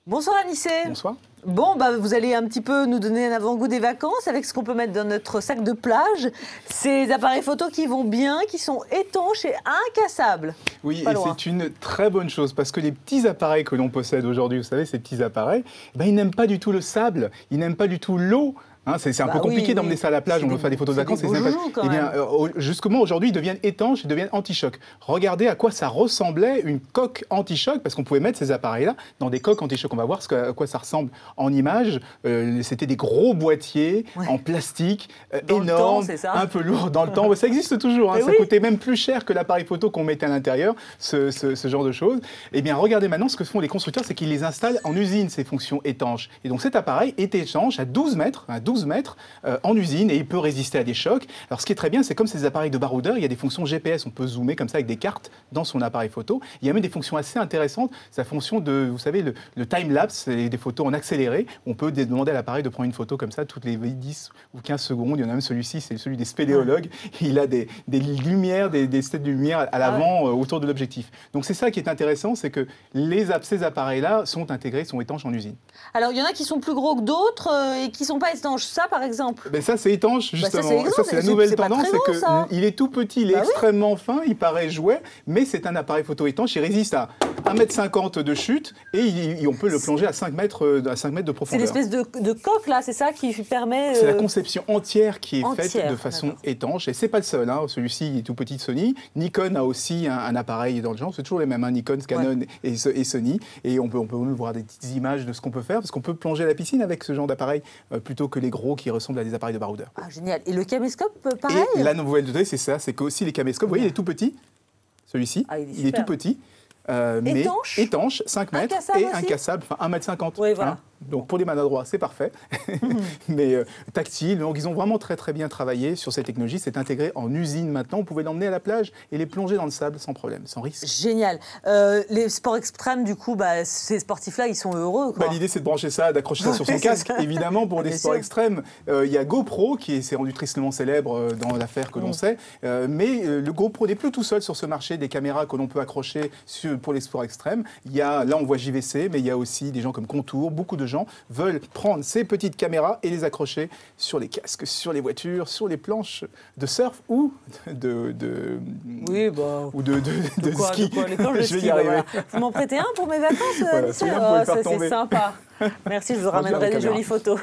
Bonsoir Anissé. Bonsoir. Bon, bah, vous allez un petit peu nous donner un avant-goût des vacances avec ce qu'on peut mettre dans notre sac de plage. Ces appareils photo qui vont bien, qui sont étanches et incassables. Oui, et c'est une très bonne chose parce que les petits appareils que l'on possède aujourd'hui, vous savez, ces petits appareils, ben, ils n'aiment pas du tout le sable, ils n'aiment pas du tout l'eau. Hein, c'est un peu compliqué d'emmener ça à la plage, on veut faire des photos de vacances. Eh bien, justement, aujourd'hui, ils deviennent étanches, ils deviennent anti-choc. Regardez à quoi ça ressemblait une coque anti-choc, parce qu'on pouvait mettre ces appareils-là dans des coques anti-choc. On va voir à quoi ça ressemble en image. C'était des gros boîtiers en plastique, énormes, un peu lourds dans le temps. Ça existe toujours, hein, ça coûtait même plus cher que l'appareil photo qu'on mettait à l'intérieur, ce genre de choses. Eh bien, regardez maintenant ce que font les constructeurs, c'est qu'ils les installent en usine, ces fonctions étanches. Et donc cet appareil est étanche à 12 mètres, en usine, et il peut résister à des chocs. Alors ce qui est très bien, c'est comme ces appareils de baroudeur, il y a des fonctions GPS, on peut zoomer comme ça avec des cartes dans son appareil photo. Il y a même des fonctions assez intéressantes, c'est la fonction de, vous savez, le time-lapse, des photos en accéléré. On peut demander à l'appareil de prendre une photo comme ça toutes les 10 ou 15 secondes. Il y en a même celui-ci, c'est celui des spéléologues. Il a des lumières, des stades de lumière à l'avant autour de l'objectif. Donc c'est ça qui est intéressant, c'est que ces appareils-là sont intégrés, sont étanches en usine. Alors il y en a qui sont plus gros que d'autres et qui ne sont pas étanches. Ça, par exemple. Ben ça, c'est étanche, justement. Ça, c'est la nouvelle tendance, c'est qu'il est tout petit, il est extrêmement fin, il paraît jouet, mais c'est un appareil photo étanche. Il résiste à 1,50 m de chute et on peut le plonger à 5 mètres de profondeur. C'est l'espèce de coque, là, c'est ça qui permet... C'est la conception entière qui est faite de façon étanche. Et c'est pas le seul, hein. Celui-ci est tout petit de Sony. Nikon a aussi un appareil dans le genre. C'est toujours les mêmes, hein, Nikon, Canon et Sony. Et on peut voir des petites images de ce qu'on peut faire, parce qu'on peut plonger à la piscine avec ce genre d'appareil, plutôt que les gros qui ressemblent à des appareils de baroudeur. Ah, génial. Et le caméscope, pareil? Et la nouvelle donnée, c'est ça, c'est qu'aussi les caméscopes, vous voyez, il est tout petit, celui-ci, il est tout petit, mais étanche, 5 mètres, et incassable, enfin 1,50 m. Oui, voilà. Hein. Donc pour les maladroits, c'est parfait, mais tactile. Donc ils ont vraiment très bien travaillé sur cette technologie. C'est intégré en usine maintenant. On pouvait l'emmener à la plage et les plonger dans le sable sans problème, sans risque. Génial. Les sports extrêmes, du coup, ces sportifs-là, ils sont heureux. L'idée, c'est de brancher ça, d'accrocher ça sur son casque, évidemment, pour des sports extrêmes. Il y a GoPro, qui s'est rendu tristement célèbre dans l'affaire que l'on sait. Mais le GoPro n'est plus tout seul sur ce marché des caméras que l'on peut accrocher pour les sports extrêmes. Là, on voit JVC, mais il y a aussi des gens comme Contour. Beaucoup de gens veulent prendre ces petites caméras et les accrocher sur les casques, sur les voitures, sur les planches de surf ou de ski. Je vais y arriver. Vous m'en prêtez un pour mes vacances, voilà, c'est sympa. Merci, je vous ramènerai des jolies photos.